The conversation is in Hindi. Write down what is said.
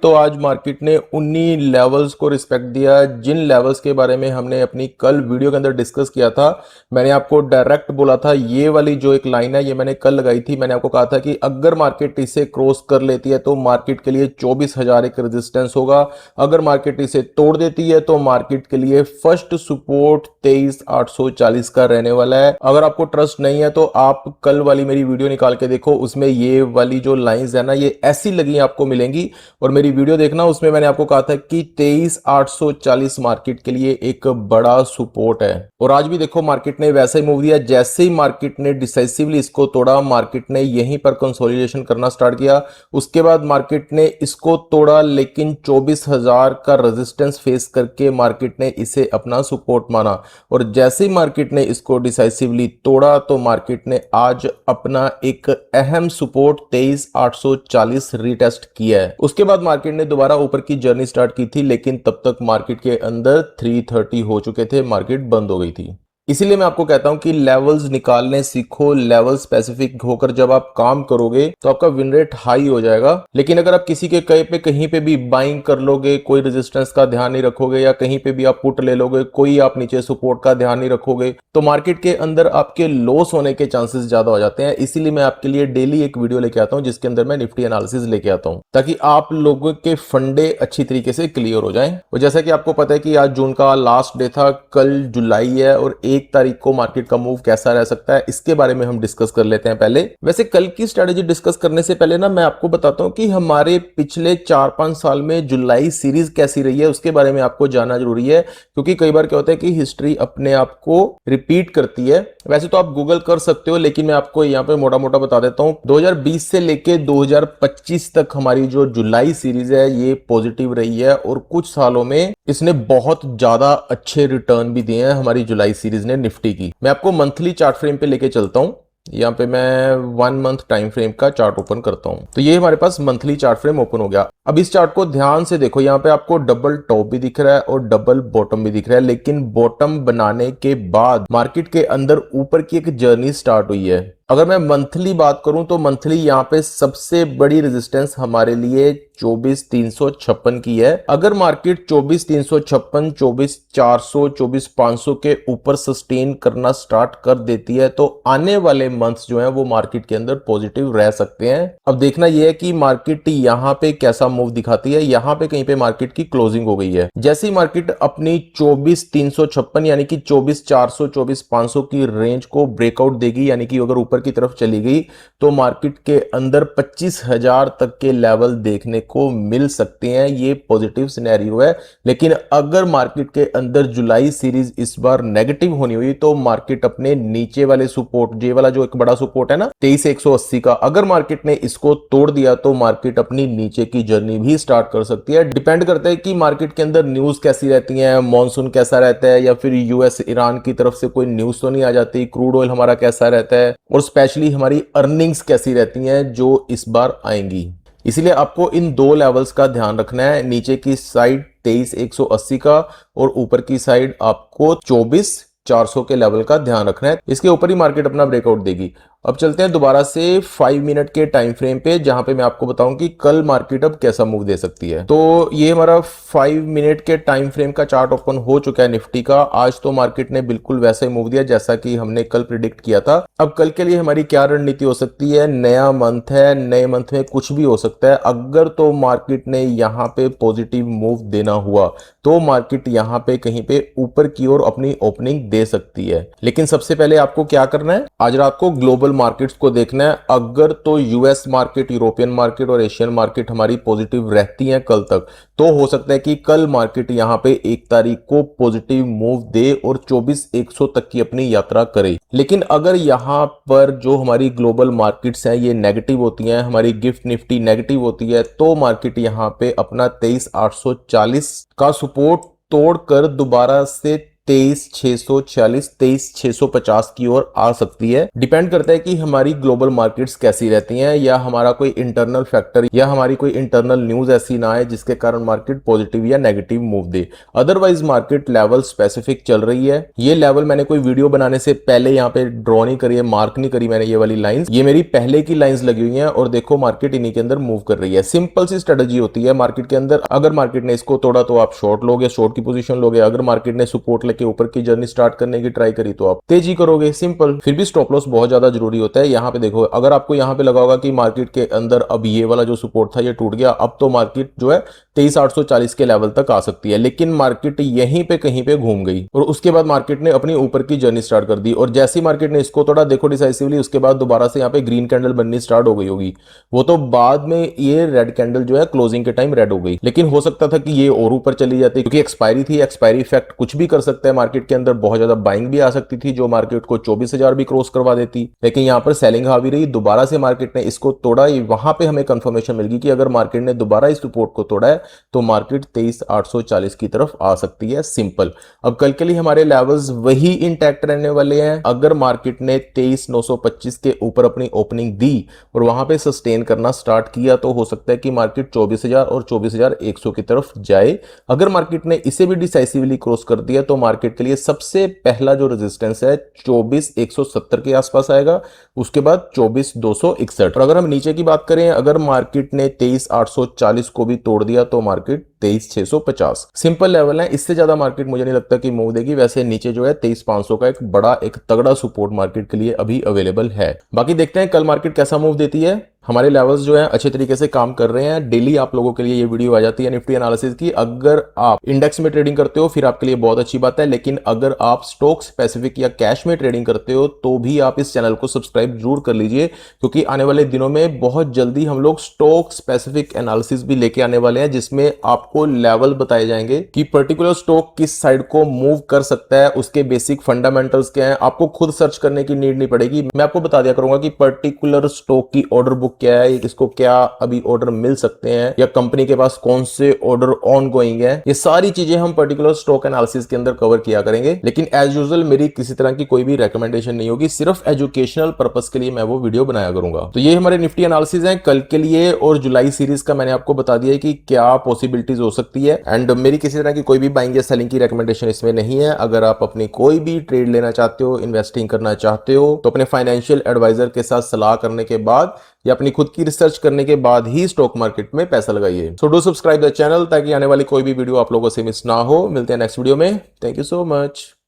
तो आज मार्केट ने उन्हीं लेवल्स को रिस्पेक्ट दिया जिन लेवल्स के बारे में हमने अपनी कल वीडियो के अंदर डिस्कस किया था। मैंने आपको डायरेक्ट बोला था ये वाली जो एक लाइन है ये मैंने कल लगाई थी। मैंने आपको कहा था कि अगर मार्केट इसे क्रॉस कर लेती है तो मार्केट के लिए 24,000 एक रेजिस्टेंस होगा। अगर मार्केट इसे तोड़ देती है तो मार्केट के लिए फर्स्ट सपोर्ट 23,840 का रहने वाला है। अगर आपको ट्रस्ट नहीं है तो आप कल वाली मेरी वीडियो निकाल के देखो, उसमें ये वाली जो लाइंस है ना ये ऐसी लगी आपको मिलेंगी। और मेरी वीडियो देखना, उसमें मैंने आपको कहा था कि 23,840 मार्केट के लिए एक बड़ा सपोर्ट है। और आज भी देखो मार्केट ने वैसा ही मूव दिया। जैसे ही मार्केट ने डिसाइसिवली इसको तोड़ा, मार्केट ने यहीं पर कंसोलिडेशन करना स्टार्ट किया। उसके बाद मार्केट ने इसको तोड़ा, लेकिन 24,000 का रेजिस्टेंस फेस करके मार्केट ने इसे अपना सपोर्ट माना। और जैसे ही मार्केट ने इसको डिसाइसिवली तोड़ा तो मार्केट ने आज अपना एक अहम सपोर्ट 23,840 रीटेस्ट किया है। उसके बाद मार्केट ने दोबारा ऊपर की जर्नी स्टार्ट की थी, लेकिन तब तक मार्केट के अंदर 330 हो चुके थे, मार्केट बंद हो गई थी। इसीलिए मैं आपको कहता हूं कि लेवल्स निकालने सीखो। लेवल स्पेसिफिक होकर जब आप काम करोगे तो आपका विन रेट हाई हो जाएगा। लेकिन अगर आप किसी के कहीं पे भी बाइंग कर लोगे, कोई रेजिस्टेंस का ध्यान नहीं रखोगे, या कहीं पे भी आप पुट ले लोगे, कोई आप नीचे सपोर्ट का ध्यान नहीं रखोगे, तो मार्केट के अंदर आपके लॉस होने के चांसेस ज्यादा हो जाते हैं। इसीलिए मैं आपके लिए डेली एक वीडियो लेके आता हूं जिसके अंदर मैं निफ्टी एनालिसिस लेके आता हूं, ताकि आप लोगों के फंडे अच्छी तरीके से क्लियर हो जाएं। और जैसा कि आपको पता है कि आज जून का लास्ट डे था, कल जुलाई है, और 1 तारीख को मार्केट का मूव कैसा रह सकता है इसके बारे में हम डिस्कस कर लेते हैं। पहले वैसे कल की स्ट्रेटेजी डिस्कस करने से पहले ना मैं आपको बताता हूं कि हमारे पिछले 4-5 साल में जुलाई सीरीज कैसी रही है, उसके बारे में आपको जानना जरूरी है। क्योंकि कई बार क्या होता है कि हिस्ट्री अपने आप को रिपीट करती है। वैसे तो आप गूगल कर सकते हो, लेकिन मैं आपको यहां पे मोटा मोटा बता देता हूं। 2020 से लेके 2025 तक हमारी जो जुलाई सीरीज है ये पॉजिटिव रही है, और कुछ सालों में इसने बहुत ज्यादा अच्छे रिटर्न भी दिए हैं हमारी जुलाई सीरीज ने निफ्टी की। मैं आपको मंथली चार्ट फ्रेम पे लेके चलता हूं। यहाँ पे मैं 1 मंथ टाइम फ्रेम का चार्ट ओपन करता हूं, तो ये हमारे पास मंथली चार्ट फ्रेम ओपन हो गया। अब इस चार्ट को ध्यान से देखो, यहाँ पे आपको डबल टॉप भी दिख रहा है और डबल बॉटम भी दिख रहा है, लेकिन बॉटम बनाने के बाद मार्केट के अंदर ऊपर की एक जर्नी स्टार्ट हुई है। अगर मैं मंथली बात करूं तो मंथली यहाँ पे सबसे बड़ी रेजिस्टेंस हमारे लिए 24,356 की है। अगर मार्केट 24,356, 24,400, 24,500 के ऊपर सस्टेन करना स्टार्ट कर देती है तो आने वाले मंथ्स जो हैं वो मार्केट के अंदर पॉजिटिव रह सकते हैं। अब देखना यह है कि मार्केट यहाँ पे कैसा मूव दिखाती है। यहाँ पे कहीं पे मार्केट की क्लोजिंग हो गई है। जैसे ही मार्केट अपनी 24,356 यानी कि 24,400, 24,500 की रेंज को ब्रेकआउट देगी, यानी कि अगर ऊपर की तरफ चली गई तो मार्केट के अंदर 25,000 तक के लेवल देखने को मिल सकते हैं। ये पॉजिटिव सिनेरियो है। लेकिन अगर मार्केट के अंदर जुलाई सीरीज इस बार नेगेटिव होनी हुई तो मार्केट अपने नीचे वाले सपोर्ट, ये वाला जो एक बड़ा सपोर्ट है ना 23,180 का, अगर मार्केट ने इसको तोड़ दिया तो मार्केट अपनी नीचे की जर्नी भी स्टार्ट कर सकती है। डिपेंड करता है कि मार्केट के अंदर न्यूज कैसी रहती है, मॉनसून कैसा रहता है, या फिर यूएस ईरान की तरफ से कोई न्यूज तो नहीं आ जाती, क्रूड ऑयल हमारा कैसा रहता है, और स्पेशली हमारी अर्निंग्स कैसी रहती हैं जो इस बार आएंगी। इसीलिए आपको इन दो लेवल्स का ध्यान रखना है, नीचे की साइड 23,180 का और ऊपर की साइड आपको 24,400 के लेवल का ध्यान रखना है। इसके ऊपर ही मार्केट अपना ब्रेकआउट देगी। अब चलते हैं दोबारा से 5 मिनट के टाइम फ्रेम पे, जहां पे मैं आपको बताऊं कि कल मार्केट अब कैसा मूव दे सकती है। तो ये हमारा 5 मिनट के टाइम फ्रेम का चार्ट ओपन हो चुका है निफ्टी का। आज तो मार्केट ने बिल्कुल वैसा ही मूव दिया जैसा कि हमने कल प्रिडिक्ट किया था। अब कल के लिए हमारी क्या रणनीति हो सकती है? नया मंथ है, नए मंथ में कुछ भी हो सकता है। अगर तो मार्केट ने यहाँ पे पॉजिटिव मूव देना हुआ तो मार्केट यहाँ पे कहीं पे ऊपर की ओर अपनी ओपनिंग दे सकती है। लेकिन सबसे पहले आपको क्या करना है, आज रात को ग्लोबल मार्केट्स को देखना है। अगर तो यूएस मार्केट, यूरोपियन मार्केट और एशियन मार्केट हमारी पॉजिटिव रहती हैं कल तक, तो हो सकता है कि कल मार्केट यहां पे 1 तारीख को पॉजिटिव मूव दे और 24,100 तक की अपनी यात्रा करे। लेकिन अगर यहां पर जो हमारी ग्लोबल मार्केट्स हैं ये नेगेटिव होती हैं, हमारी गिफ्ट निफ्टी नेगेटिव होती है, तो मार्केट यहां पे अपना 23,840 का सपोर्ट तोड़कर दोबारा से 23,640 23,650 की ओर आ सकती है। डिपेंड करता है कि हमारी ग्लोबल मार्केट्स कैसी रहती हैं, या हमारा कोई इंटरनल फैक्टर या हमारी कोई इंटरनल न्यूज ऐसी ना आए जिसके कारण मार्केट पॉजिटिव या नेगेटिव मूव दे। अदरवाइज मार्केट लेवल स्पेसिफिक चल रही है। ये लेवल मैंने कोई वीडियो बनाने से पहले यहाँ पे ड्रॉ नहीं करी है, मार्क नहीं करी मैंने ये वाली लाइंस, ये मेरी पहले की लाइंस लगी हुई हैं और देखो मार्केट इन्हीं के अंदर मूव कर रही है। सिंपल सी स्ट्रेटजी होती है मार्केट के अंदर। अगर मार्केट ने इसको तोड़ा तो आप शॉर्ट लोगे, शॉर्ट की पोजीशन लोगे। अगर मार्केट ने सपोर्ट लेके ऊपर की जर्नी स्टार्ट करने की ट्राई करी तो आप तेजी करोगे, सिंपल। फिर भी स्टॉप लॉस बहुत ज्यादा जरूरी होता है। यहाँ पे देखो, अगर आपको यहाँ पे लगा होगा कि मार्केट के अंदर अब ये वाला जो सपोर्ट था ये टूट गया, अब तो मार्केट जो है 23,840 के लेवल तक आ सकती है, लेकिन मार्केट यहीं पे कहीं पे घूम गई और उसके बाद मार्केट ने अपनी ऊपर की जर्नी स्टार्ट कर दी। और जैसी मार्केट ने इसको तोड़ा देखो डिसाइसिवली, उसके बाद दोबारा से यहाँ पे ग्रीन कैंडल बननी स्टार्ट हो गई होगी। वो तो बाद में ये रेड कैंडल जो है क्लोजिंग के टाइम रेड हो गई, लेकिन हो सकता था कि ये और ऊपर चली जाती क्योंकि एक्सपायरी थी। एक्सपायरी इफेक्ट कुछ भी कर सकता है मार्केट के अंदर। बहुत ज्यादा बाइंग भी आ सकती थी जो मार्केट को 24,000 भी क्रॉस करवा देती, लेकिन यहाँ पर सेलिंग हावी रही। दोबारा से मार्केट ने इसको तोड़ा, वहां पे हमें कंफर्मेशन मिल गई कि अगर मार्केट ने दोबारा इस सपोर्ट को तोड़ा है तो मार्केट 23,840 की तरफ आ सकती है, सिंपल। अब कल के लिए हमारे लेवल्स वही इंटैक्ट रहने वाले हैं। अगर मार्केट ने 23,925 के ऊपर अपनी ओपनिंग दी और वहां पे सस्टेन करना स्टार्ट किया तो हो सकता है कि मार्केट 24,000 और 24,100 की तरफ जाए। अगर मार्केट ने इसे भी डिसाइसिवली क्रॉस कर दिया तो मार्केट के लिए सबसे पहला जो रेजिस्टेंस है 24,170 के आसपास आएगा, उसके बाद 24,261। और अगर हम नीचे की बात करें, अगर मार्केट ने 23,840 को भी तोड़ दिया तो मार्केट 23,650 सिंपल लेवल है। इससे ज्यादा मार्केट मुझे नहीं लगता कि मूव देगी। वैसे नीचे जो है 23,500 का एक बड़ा एक तगड़ा सपोर्ट मार्केट के लिए अभी अवेलेबल है। बाकी देखते हैं कल मार्केट कैसा मूव देती है। हमारे लेवल्स जो है अच्छे तरीके से काम कर रहे हैं। डेली आप लोगों के लिए ये वीडियो आ जाती है निफ्टी एनालिसिस की। अगर आप इंडेक्स में ट्रेडिंग करते हो फिर आपके लिए बहुत अच्छी बात है, लेकिन अगर आप स्टॉक स्पेसिफिक या कैश में ट्रेडिंग करते हो तो भी आप इस चैनल को सब्सक्राइब जरूर कर लीजिए, क्योंकि आने वाले दिनों में बहुत जल्दी हम लोग स्टॉक स्पेसिफिक एनालिसिस भी लेके आने वाले हैं, जिसमें आपको लेवल बताए जाएंगे कि पर्टिकुलर स्टॉक किस साइड को मूव कर सकता है, उसके बेसिक फंडामेंटल्स क्या है। आपको खुद सर्च करने की नीड नहीं पड़ेगी, मैं आपको बता दिया करूंगा कि पर्टिकुलर स्टॉक की ऑर्डर बुक क्या है, इसको क्या अभी ऑर्डर मिल सकते हैं, या कंपनी के पास कौन से ऑर्डर ऑन गोइंग है। ये सारी चीजें हम पर्टिकुलर स्टॉक एनालिसिस के अंदर कवर किया करेंगे। लेकिन एज यूजुअल मेरी किसी तरह की कोई भी रेकमेंडेशन नहीं होगी, सिर्फ एजुकेशनल पर्पस के लिए मैं वो वीडियो बनाया करूंगा। तो ये हमारे निफ्टी एनालिसिस है कल के लिए, और जुलाई सीरीज का मैंने आपको बता दिया है कि क्या पॉसिबिलिटीज हो सकती है। एंड मेरी किसी तरह की कोई भी बाइंग या सेलिंग की रेकमेंडेशन इसमें नहीं है। अगर आप अपनी कोई भी ट्रेड लेना चाहते हो, इन्वेस्टिंग करना चाहते हो, तो अपने फाइनेंशियल एडवाइजर के साथ सलाह करने के बाद या अपनी खुद की रिसर्च करने के बाद ही स्टॉक मार्केट में पैसा लगाइए। So do subscribe the channel ताकि आने वाली कोई भी वीडियो आप लोगों से मिस ना हो। मिलते हैं नेक्स्ट वीडियो में। Thank you so much.